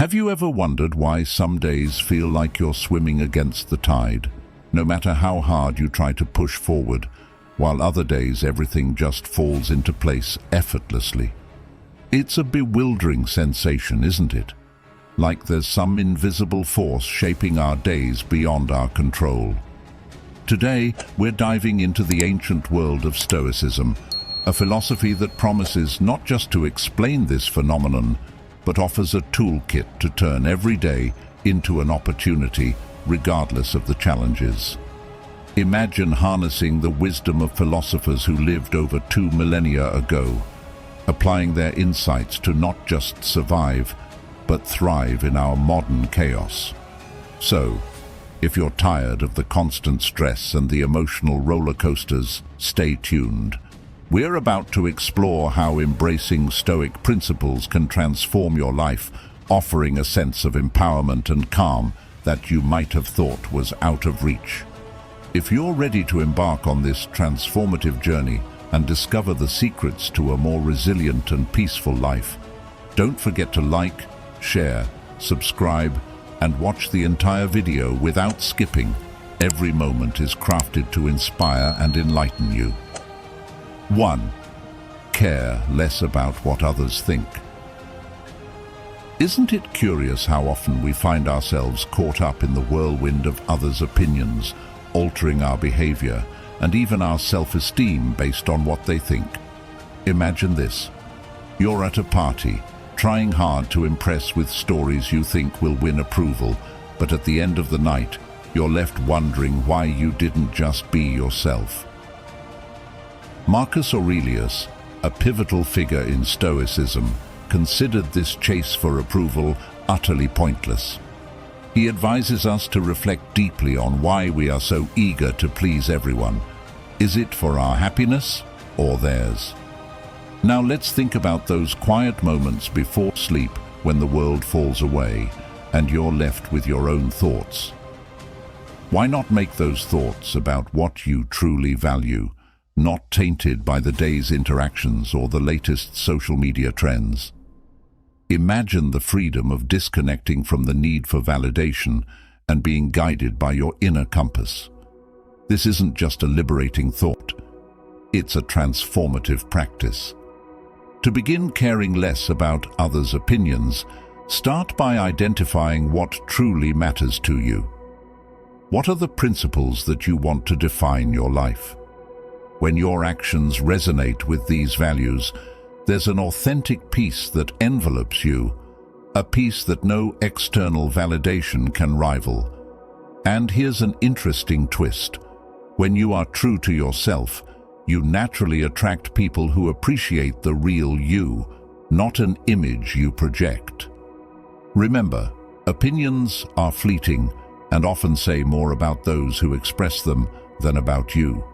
Have you ever wondered why some days feel like you're swimming against the tide, no matter how hard you try to push forward, while other days everything just falls into place effortlessly? It's a bewildering sensation, isn't it? Like there's some invisible force shaping our days beyond our control. Today, we're diving into the ancient world of Stoicism, a philosophy that promises not just to explain this phenomenon, but offers a toolkit to turn every day into an opportunity, regardless of the challenges. Imagine harnessing the wisdom of philosophers who lived over 2 millennia ago, applying their insights to not just survive, but thrive in our modern chaos. So, if you're tired of the constant stress and the emotional roller coasters, stay tuned. We're about to explore how embracing Stoic principles can transform your life, offering a sense of empowerment and calm that you might have thought was out of reach. If you're ready to embark on this transformative journey and discover the secrets to a more resilient and peaceful life, don't forget to like, share, subscribe, and watch the entire video without skipping. Every moment is crafted to inspire and enlighten you. 1. Care less about what others think. Isn't it curious how often we find ourselves caught up in the whirlwind of others' opinions, altering our behavior and even our self-esteem based on what they think? Imagine this. You're at a party, trying hard to impress with stories you think will win approval, but at the end of the night, you're left wondering why you didn't just be yourself. Marcus Aurelius, a pivotal figure in Stoicism, considered this chase for approval utterly pointless. He advises us to reflect deeply on why we are so eager to please everyone. Is it for our happiness or theirs? Now let's think about those quiet moments before sleep when the world falls away and you're left with your own thoughts. Why not make those thoughts about what you truly value, not tainted by the day's interactions or the latest social media trends? Imagine the freedom of disconnecting from the need for validation and being guided by your inner compass. This isn't just a liberating thought, it's a transformative practice. To begin caring less about others' opinions, start by identifying what truly matters to you. What are the principles that you want to define your life? When your actions resonate with these values, there's an authentic peace that envelopes you, a peace that no external validation can rival. And here's an interesting twist. When you are true to yourself, you naturally attract people who appreciate the real you, not an image you project. Remember, opinions are fleeting and often say more about those who express them than about you.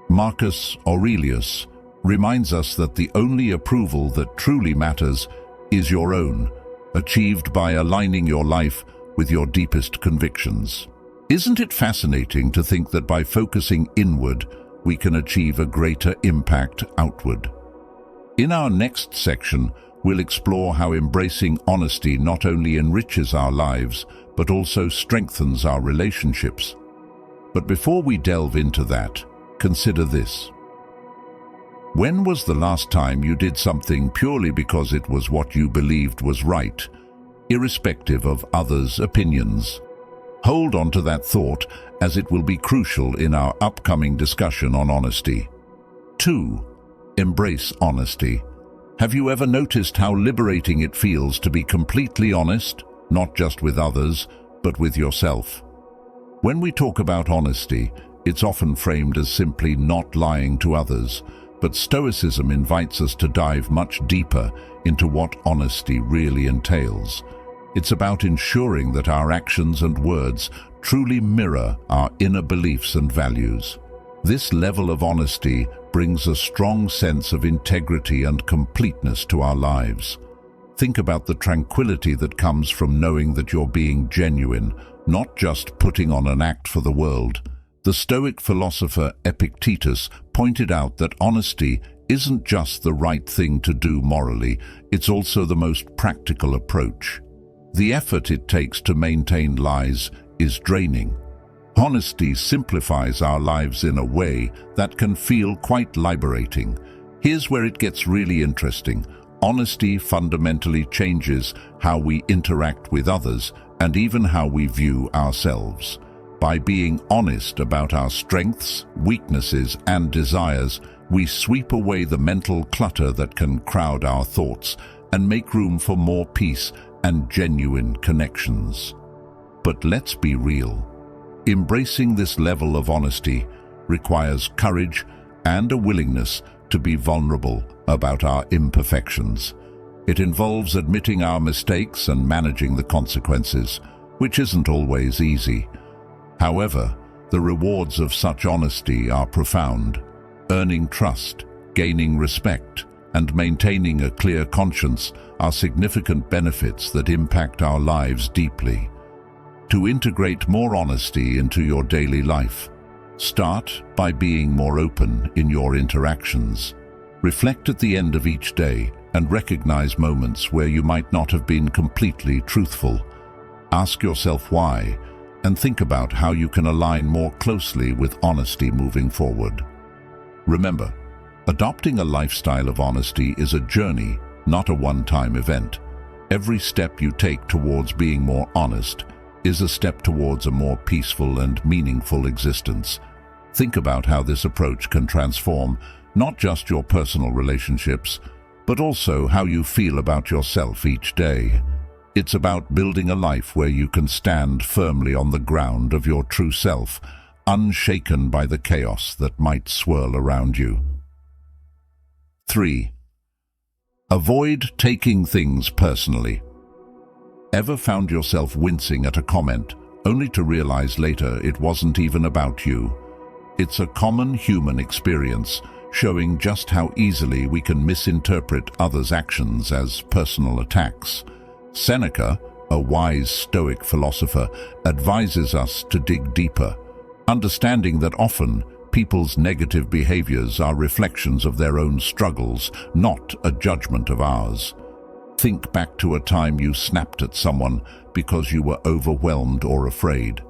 Marcus Aurelius reminds us that the only approval that truly matters is your own, achieved by aligning your life with your deepest convictions. Isn't it fascinating to think that by focusing inward, we can achieve a greater impact outward? In our next section, we'll explore how embracing honesty not only enriches our lives, but also strengthens our relationships. But before we delve into that, consider this. When was the last time you did something purely because it was what you believed was right, irrespective of others' opinions? Hold on to that thought, as it will be crucial in our upcoming discussion on honesty. 2. Embrace honesty. Have you ever noticed how liberating it feels to be completely honest, not just with others, but with yourself? When we talk about honesty, it's often framed as simply not lying to others, but Stoicism invites us to dive much deeper into what honesty really entails. It's about ensuring that our actions and words truly mirror our inner beliefs and values. This level of honesty brings a strong sense of integrity and completeness to our lives. Think about the tranquility that comes from knowing that you're being genuine, not just putting on an act for the world. The Stoic philosopher Epictetus pointed out that honesty isn't just the right thing to do morally, it's also the most practical approach. The effort it takes to maintain lies is draining. Honesty simplifies our lives in a way that can feel quite liberating. Here's where it gets really interesting. Honesty fundamentally changes how we interact with others and even how we view ourselves. By being honest about our strengths, weaknesses, and desires, we sweep away the mental clutter that can crowd our thoughts and make room for more peace and genuine connections. But let's be real. Embracing this level of honesty requires courage and a willingness to be vulnerable about our imperfections. It involves admitting our mistakes and managing the consequences, which isn't always easy. However, the rewards of such honesty are profound. Earning trust, gaining respect, and maintaining a clear conscience are significant benefits that impact our lives deeply. To integrate more honesty into your daily life, start by being more open in your interactions. Reflect at the end of each day and recognize moments where you might not have been completely truthful. Ask yourself why, and think about how you can align more closely with honesty moving forward. Remember, adopting a lifestyle of honesty is a journey, not a one-time event. Every step you take towards being more honest is a step towards a more peaceful and meaningful existence. Think about how this approach can transform not just your personal relationships, but also how you feel about yourself each day. It's about building a life where you can stand firmly on the ground of your true self, unshaken by the chaos that might swirl around you. 3. Avoid taking things personally. Ever found yourself wincing at a comment, only to realize later it wasn't even about you? It's a common human experience, showing just how easily we can misinterpret others' actions as personal attacks. Seneca, a wise Stoic philosopher, advises us to dig deeper, understanding that often people's negative behaviors are reflections of their own struggles, not a judgment of ours. Think back to a time you snapped at someone because you were overwhelmed or afraid.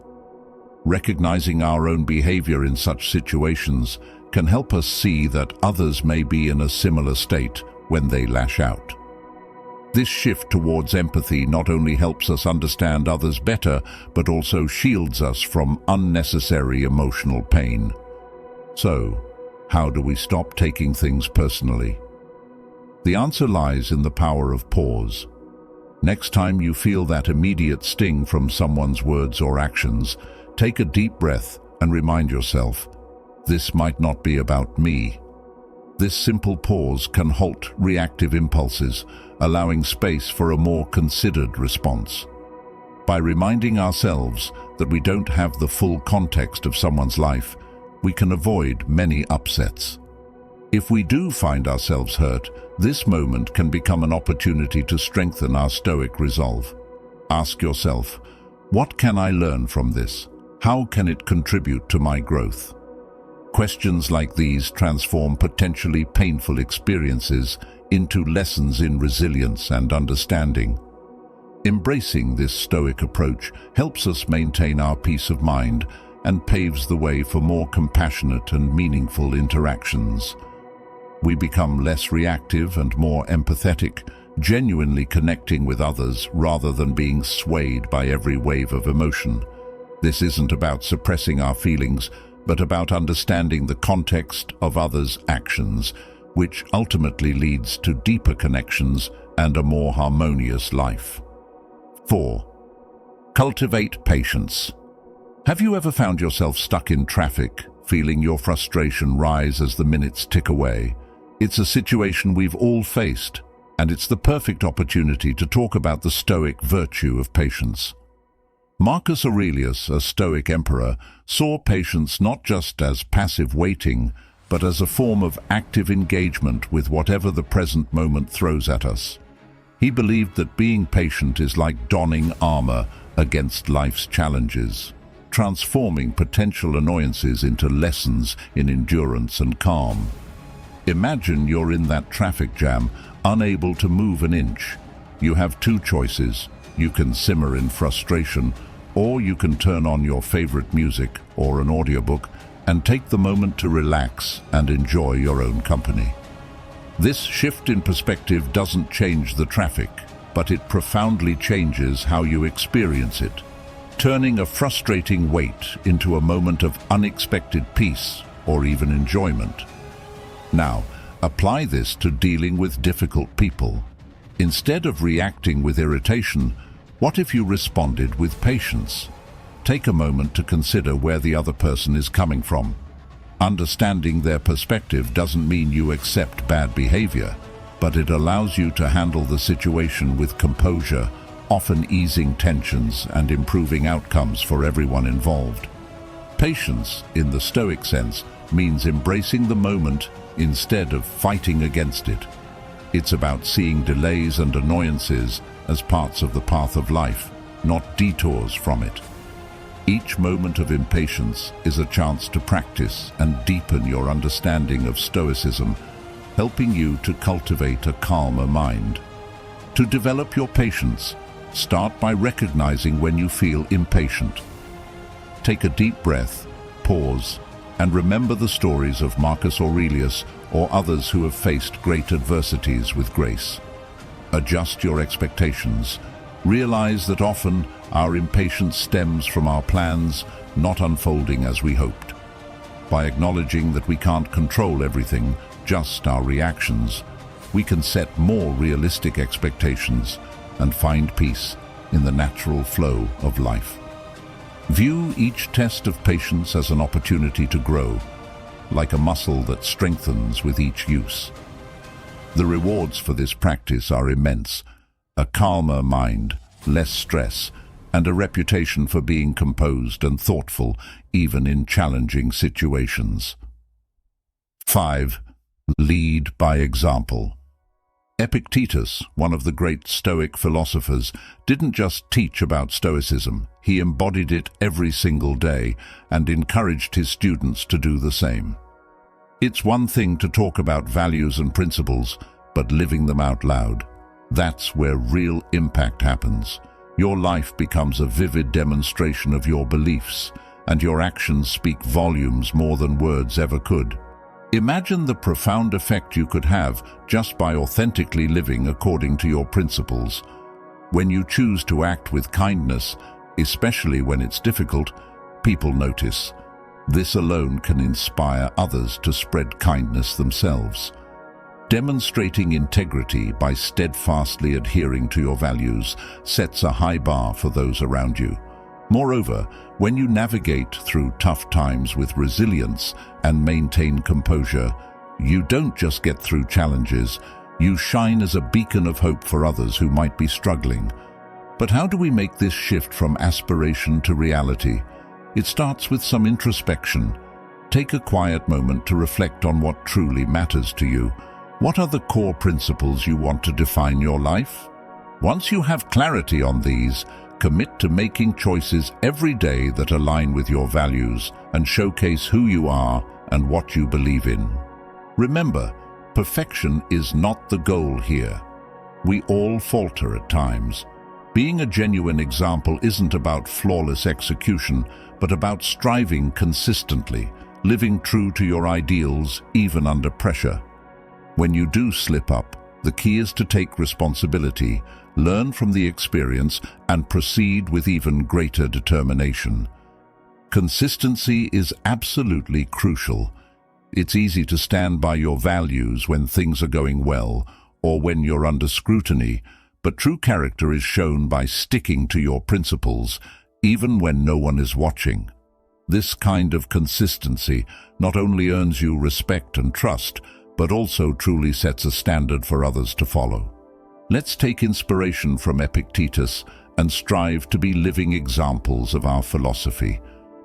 Recognizing our own behavior in such situations can help us see that others may be in a similar state when they lash out. This shift towards empathy not only helps us understand others better, but also shields us from unnecessary emotional pain. So, how do we stop taking things personally? The answer lies in the power of pause. Next time you feel that immediate sting from someone's words or actions, take a deep breath and remind yourself, this might not be about me. This simple pause can halt reactive impulses, allowing space for a more considered response. By reminding ourselves that we don't have the full context of someone's life, we can avoid many upsets. If we do find ourselves hurt, this moment can become an opportunity to strengthen our Stoic resolve. Ask yourself, what can I learn from this? How can it contribute to my growth? Questions like these transform potentially painful experiences into lessons in resilience and understanding. Embracing this Stoic approach helps us maintain our peace of mind and paves the way for more compassionate and meaningful interactions. We become less reactive and more empathetic, genuinely connecting with others rather than being swayed by every wave of emotion. This isn't about suppressing our feelings, but about understanding the context of others' actions, which ultimately leads to deeper connections and a more harmonious life. 4. Cultivate patience. Have you ever found yourself stuck in traffic, feeling your frustration rise as the minutes tick away? It's a situation we've all faced, and it's the perfect opportunity to talk about the Stoic virtue of patience. Marcus Aurelius, a Stoic emperor, saw patience not just as passive waiting, but as a form of active engagement with whatever the present moment throws at us. He believed that being patient is like donning armor against life's challenges, transforming potential annoyances into lessons in endurance and calm. Imagine you're in that traffic jam, unable to move an inch. You have two choices: You can simmer in frustration, or you can turn on your favorite music or an audiobook and take the moment to relax and enjoy your own company. This shift in perspective doesn't change the traffic, but it profoundly changes how you experience it, turning a frustrating wait into a moment of unexpected peace or even enjoyment. Now, apply this to dealing with difficult people. Instead of reacting with irritation, what if you responded with patience? Take a moment to consider where the other person is coming from. Understanding their perspective doesn't mean you accept bad behavior, but it allows you to handle the situation with composure, often easing tensions and improving outcomes for everyone involved. Patience, in the Stoic sense, means embracing the moment instead of fighting against it. It's about seeing delays and annoyances as parts of the path of life, not detours from it. Each moment of impatience is a chance to practice and deepen your understanding of Stoicism, helping you to cultivate a calmer mind. To develop your patience, start by recognizing when you feel impatient. Take a deep breath, pause, and remember the stories of Marcus Aurelius or others who have faced great adversities with grace. Adjust your expectations. Realize that often our impatience stems from our plans not unfolding as we hoped. By acknowledging that we can't control everything, just our reactions, we can set more realistic expectations and find peace in the natural flow of life. View each test of patience as an opportunity to grow, like a muscle that strengthens with each use. The rewards for this practice are immense: a calmer mind, less stress, and a reputation for being composed and thoughtful even in challenging situations. 5. Lead by example. Epictetus, one of the great Stoic philosophers, didn't just teach about Stoicism, he embodied it every single day and encouraged his students to do the same. It's one thing to talk about values and principles, but living them out loud, that's where real impact happens. Your life becomes a vivid demonstration of your beliefs, and your actions speak volumes more than words ever could. Imagine the profound effect you could have just by authentically living according to your principles. When you choose to act with kindness, especially when it's difficult, people notice. This alone can inspire others to spread kindness themselves. Demonstrating integrity by steadfastly adhering to your values sets a high bar for those around you. Moreover, when you navigate through tough times with resilience and maintain composure, you don't just get through challenges, you shine as a beacon of hope for others who might be struggling. But how do we make this shift from aspiration to reality? It starts with some introspection. Take a quiet moment to reflect on what truly matters to you. What are the core principles you want to define your life? Once you have clarity on these, commit to making choices every day that align with your values and showcase who you are and what you believe in. Remember, perfection is not the goal here. We all falter at times. Being a genuine example isn't about flawless execution, but about striving consistently, living true to your ideals even under pressure. When you do slip up, the key is to take responsibility, learn from the experience, and proceed with even greater determination. Consistency is absolutely crucial. It's easy to stand by your values when things are going well or when you're under scrutiny, but true character is shown by sticking to your principles, even when no one is watching. This kind of consistency not only earns you respect and trust, but also truly sets a standard for others to follow. Let's take inspiration from Epictetus and strive to be living examples of our philosophy,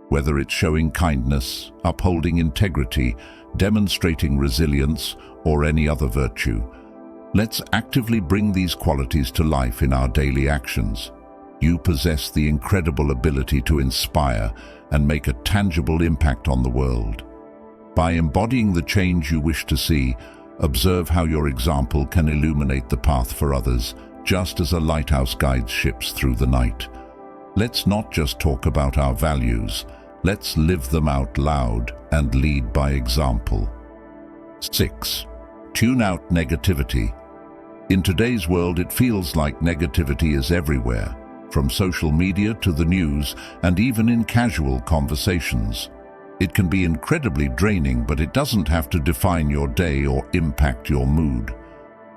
whether it's showing kindness, upholding integrity, demonstrating resilience, or any other virtue. Let's actively bring these qualities to life in our daily actions. You possess the incredible ability to inspire and make a tangible impact on the world. By embodying the change you wish to see, observe how your example can illuminate the path for others, just as a lighthouse guides ships through the night. Let's not just talk about our values, let's live them out loud and lead by example. 6. Tune out negativity. In today's world, it feels like negativity is everywhere, from social media to the news and even in casual conversations. It can be incredibly draining, but it doesn't have to define your day or impact your mood.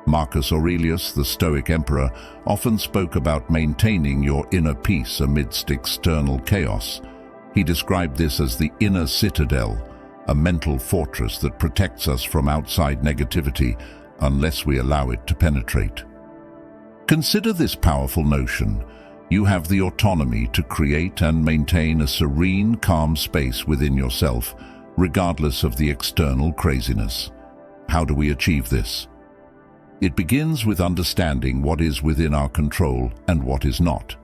Marcus Aurelius, the Stoic emperor, often spoke about maintaining your inner peace amidst external chaos. He described this as the inner citadel, a mental fortress that protects us from outside negativity unless we allow it to penetrate. Consider this powerful notion. You have the autonomy to create and maintain a serene, calm space within yourself, regardless of the external craziness. How do we achieve this? It begins with understanding what is within our control and what is not.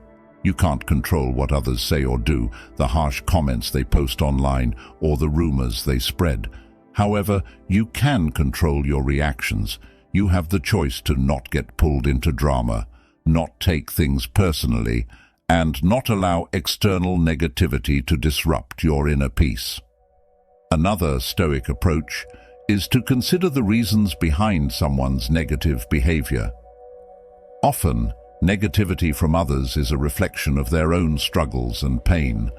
You can't control what others say or do, the harsh comments they post online, or the rumors they spread. However, you can control your reactions. You have the choice to not get pulled into drama, not take things personally, and not allow external negativity to disrupt your inner peace. Another Stoic approach is to consider the reasons behind someone's negative behavior. Often, negativity from others is a reflection of their own struggles and pain.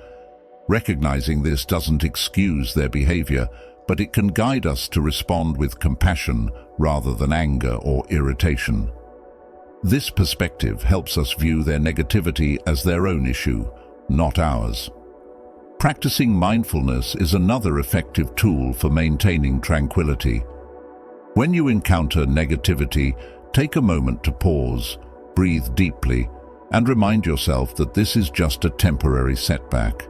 Recognizing this doesn't excuse their behavior, but it can guide us to respond with compassion rather than anger or irritation. This perspective helps us view their negativity as their own issue, not ours. Practicing mindfulness is another effective tool for maintaining tranquility. When you encounter negativity, take a moment to pause, breathe deeply, and remind yourself that this is just a temporary setback.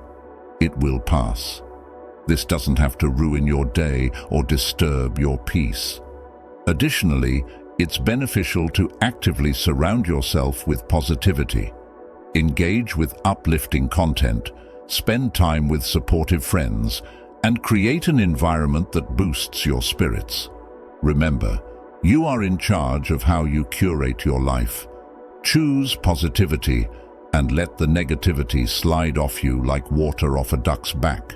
It will pass. This doesn't have to ruin your day or disturb your peace. Additionally, it's beneficial to actively surround yourself with positivity. Engage with uplifting content, spend time with supportive friends, and create an environment that boosts your spirits. Remember, you are in charge of how you curate your life. Choose positivity and let the negativity slide off you like water off a duck's back.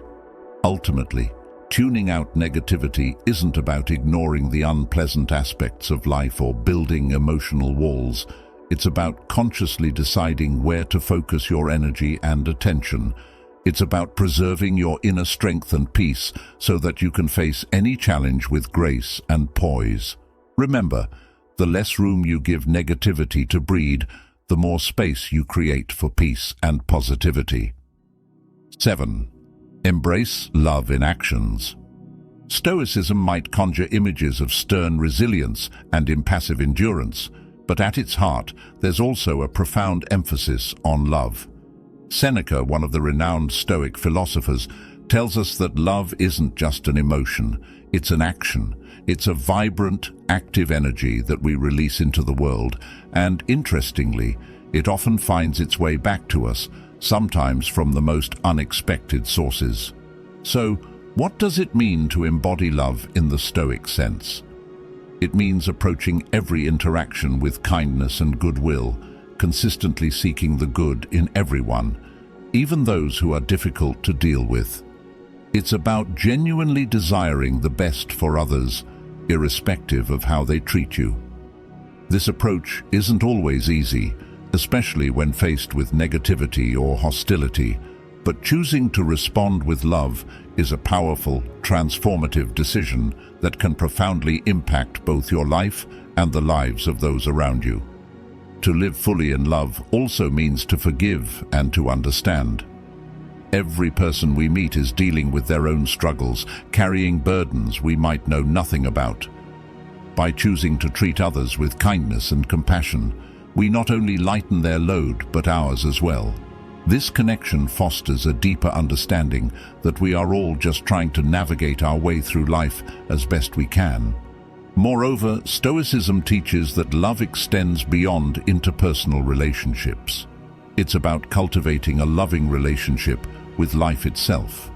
Ultimately, tuning out negativity isn't about ignoring the unpleasant aspects of life or building emotional walls. It's about consciously deciding where to focus your energy and attention. It's about preserving your inner strength and peace so that you can face any challenge with grace and poise. Remember, the less room you give negativity to breed, the more space you create for peace and positivity. 7. Embrace love in actions. Stoicism might conjure images of stern resilience and impassive endurance, but at its heart, there's also a profound emphasis on love. Seneca, one of the renowned Stoic philosophers, tells us that love isn't just an emotion, it's an action. It's a vibrant, active energy that we release into the world, and interestingly, it often finds its way back to us, sometimes from the most unexpected sources. So, what does it mean to embody love in the Stoic sense? It means approaching every interaction with kindness and goodwill, consistently seeking the good in everyone, even those who are difficult to deal with. It's about genuinely desiring the best for others, irrespective of how they treat you. This approach isn't always easy, especially when faced with negativity or hostility, but choosing to respond with love is a powerful, transformative decision that can profoundly impact both your life and the lives of those around you. To live fully in love also means to forgive and to understand. Every person we meet is dealing with their own struggles, carrying burdens we might know nothing about. By choosing to treat others with kindness and compassion, we not only lighten their load, but ours as well. This connection fosters a deeper understanding that we are all just trying to navigate our way through life as best we can. Moreover, Stoicism teaches that love extends beyond interpersonal relationships. It's about cultivating a loving relationship with life itself.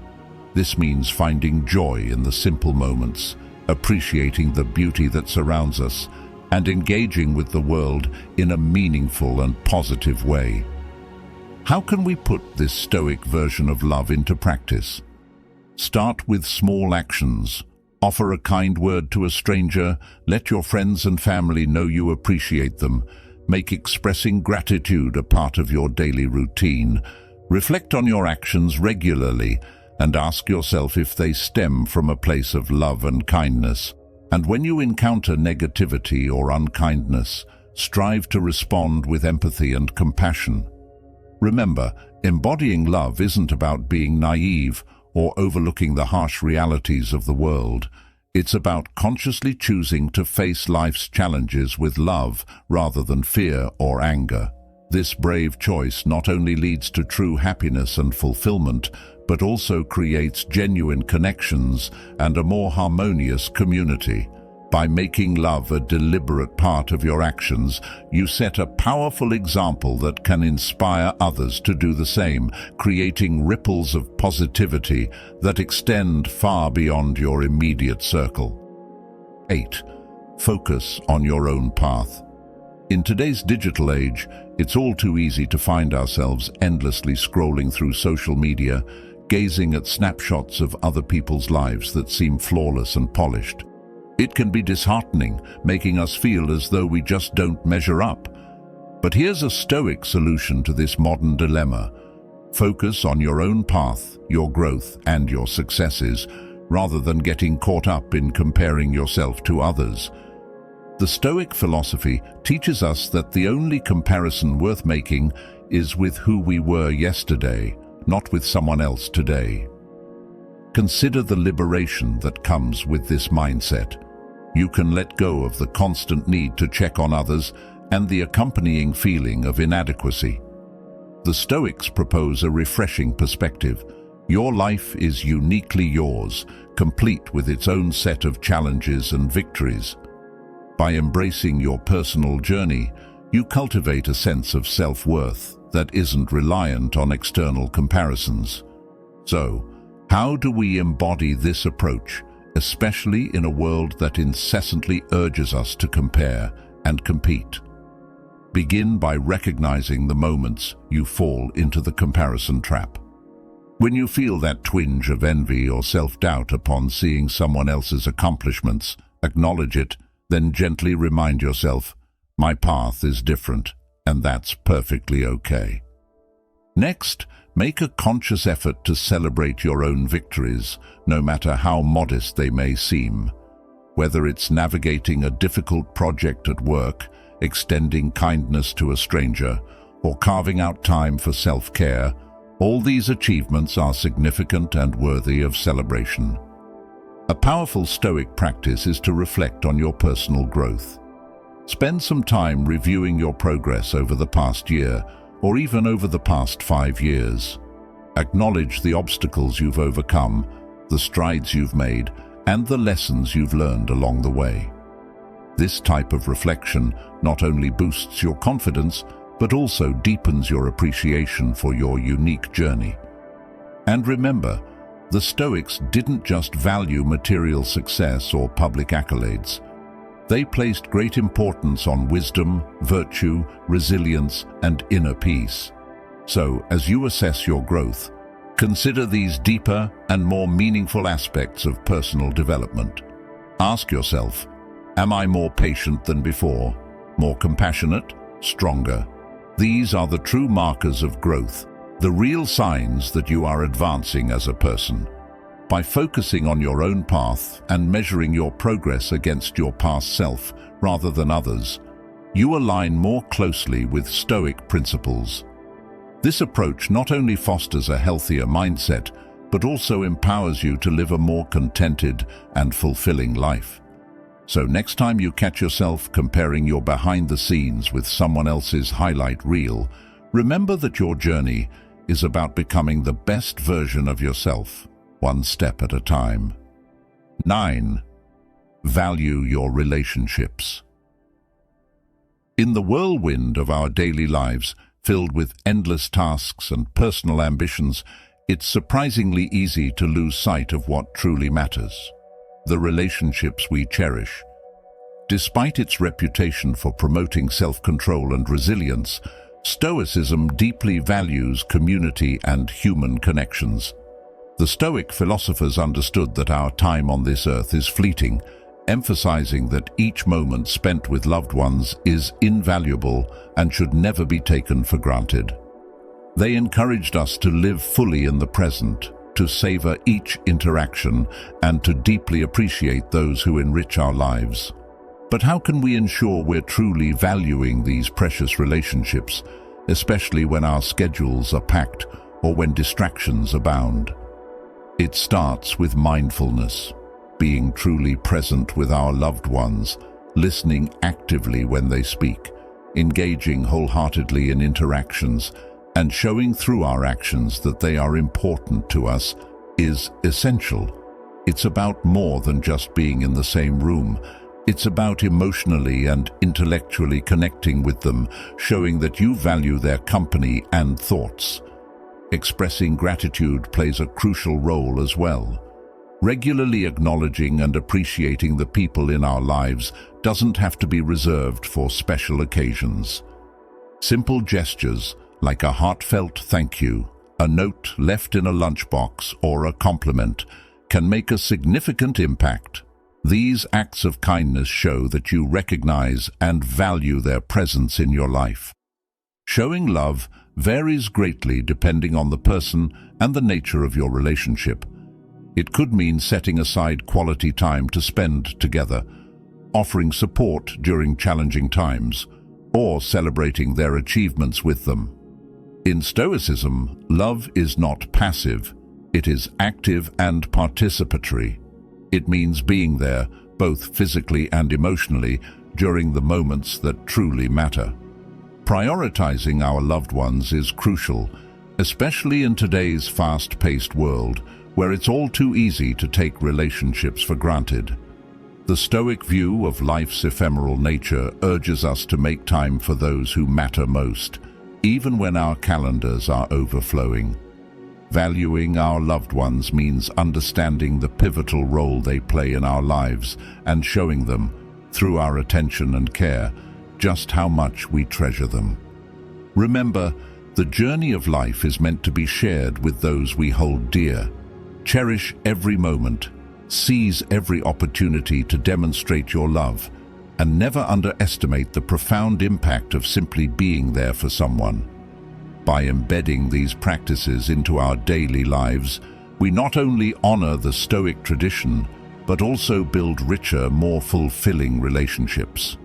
This means finding joy in the simple moments, appreciating the beauty that surrounds us, and engaging with the world in a meaningful and positive way. How can we put this Stoic version of love into practice? Start with small actions. Offer a kind word to a stranger. Let your friends and family know you appreciate them. Make expressing gratitude a part of your daily routine. Reflect on your actions regularly and ask yourself if they stem from a place of love and kindness. And when you encounter negativity or unkindness, strive to respond with empathy and compassion. Remember, embodying love isn't about being naive or overlooking the harsh realities of the world. It's about consciously choosing to face life's challenges with love rather than fear or anger. This brave choice not only leads to true happiness and fulfillment, but also creates genuine connections and a more harmonious community. By making love a deliberate part of your actions, you set a powerful example that can inspire others to do the same, creating ripples of positivity that extend far beyond your immediate circle. 8. Focus on your own path. In today's digital age, it's all too easy to find ourselves endlessly scrolling through social media, gazing at snapshots of other people's lives that seem flawless and polished. It can be disheartening, making us feel as though we just don't measure up. But here's a Stoic solution to this modern dilemma. Focus on your own path, your growth, and your successes, rather than getting caught up in comparing yourself to others. The Stoic philosophy teaches us that the only comparison worth making is with who we were yesterday, not with someone else today. Consider the liberation that comes with this mindset. You can let go of the constant need to check on others and the accompanying feeling of inadequacy. The Stoics propose a refreshing perspective. Your life is uniquely yours, complete with its own set of challenges and victories. By embracing your personal journey, you cultivate a sense of self-worth that isn't reliant on external comparisons. So, how do we embody this approach, especially in a world that incessantly urges us to compare and compete? Begin by recognizing the moments you fall into the comparison trap. When you feel that twinge of envy or self-doubt upon seeing someone else's accomplishments, acknowledge it, then gently remind yourself, my path is different, and that's perfectly okay. Next, make a conscious effort to celebrate your own victories, no matter how modest they may seem. Whether it's navigating a difficult project at work, extending kindness to a stranger, or carving out time for self-care, all these achievements are significant and worthy of celebration. A powerful Stoic practice is to reflect on your personal growth. Spend some time reviewing your progress over the past year, or even over the past 5 years. Acknowledge the obstacles you've overcome, the strides you've made, and the lessons you've learned along the way. This type of reflection not only boosts your confidence, but also deepens your appreciation for your unique journey. And remember, the Stoics didn't just value material success or public accolades. They placed great importance on wisdom, virtue, resilience, and inner peace. So, as you assess your growth, consider these deeper and more meaningful aspects of personal development. Ask yourself, am I more patient than before? More compassionate? Stronger? These are the true markers of growth, the real signs that you are advancing as a person. By focusing on your own path and measuring your progress against your past self rather than others, you align more closely with Stoic principles. This approach not only fosters a healthier mindset, but also empowers you to live a more contented and fulfilling life. So next time you catch yourself comparing your behind the scenes with someone else's highlight reel, remember that your journey is about becoming the best version of yourself, one step at a time. 9. Value your relationships. In the whirlwind of our daily lives, filled with endless tasks and personal ambitions, it's surprisingly easy to lose sight of what truly matters: the relationships we cherish. Despite its reputation for promoting self-control and resilience, Stoicism deeply values community and human connections. The Stoic philosophers understood that our time on this earth is fleeting, emphasizing that each moment spent with loved ones is invaluable and should never be taken for granted. They encouraged us to live fully in the present, to savor each interaction, and to deeply appreciate those who enrich our lives. But how can we ensure we're truly valuing these precious relationships, especially when our schedules are packed or when distractions abound? It starts with mindfulness, being truly present with our loved ones, listening actively when they speak, engaging wholeheartedly in interactions, and showing through our actions that they are important to us is essential. It's about more than just being in the same room. It's about emotionally and intellectually connecting with them, showing that you value their company and thoughts. Expressing gratitude plays a crucial role as well. Regularly acknowledging and appreciating the people in our lives doesn't have to be reserved for special occasions. Simple gestures like a heartfelt thank you, a note left in a lunchbox, or a compliment can make a significant impact. These acts of kindness show that you recognize and value their presence in your life. Showing love varies greatly depending on the person and the nature of your relationship. It could mean setting aside quality time to spend together, offering support during challenging times, or celebrating their achievements with them. In Stoicism, love is not passive, it is active and participatory. It means being there, both physically and emotionally, during the moments that truly matter. Prioritizing our loved ones is crucial, especially in today's fast-paced world, where it's all too easy to take relationships for granted. The Stoic view of life's ephemeral nature urges us to make time for those who matter most, even when our calendars are overflowing. Valuing our loved ones means understanding the pivotal role they play in our lives and showing them, through our attention and care, just how much we treasure them. Remember, the journey of life is meant to be shared with those we hold dear. Cherish every moment, seize every opportunity to demonstrate your love, and never underestimate the profound impact of simply being there for someone. By embedding these practices into our daily lives, we not only honor the Stoic tradition, but also build richer, more fulfilling relationships.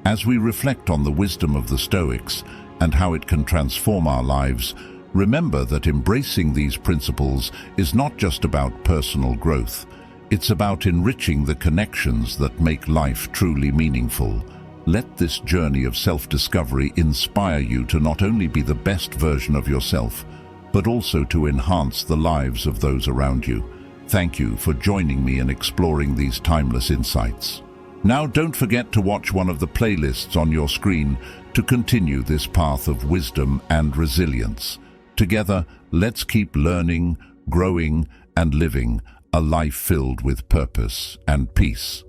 As we reflect on the wisdom of the Stoics and how it can transform our lives, remember that embracing these principles is not just about personal growth. It's about enriching the connections that make life truly meaningful. Let this journey of self-discovery inspire you to not only be the best version of yourself, but also to enhance the lives of those around you. Thank you for joining me in exploring these timeless insights. Now, don't forget to watch one of the playlists on your screen to continue this path of wisdom and resilience. Together, let's keep learning, growing, and living a life filled with purpose and peace.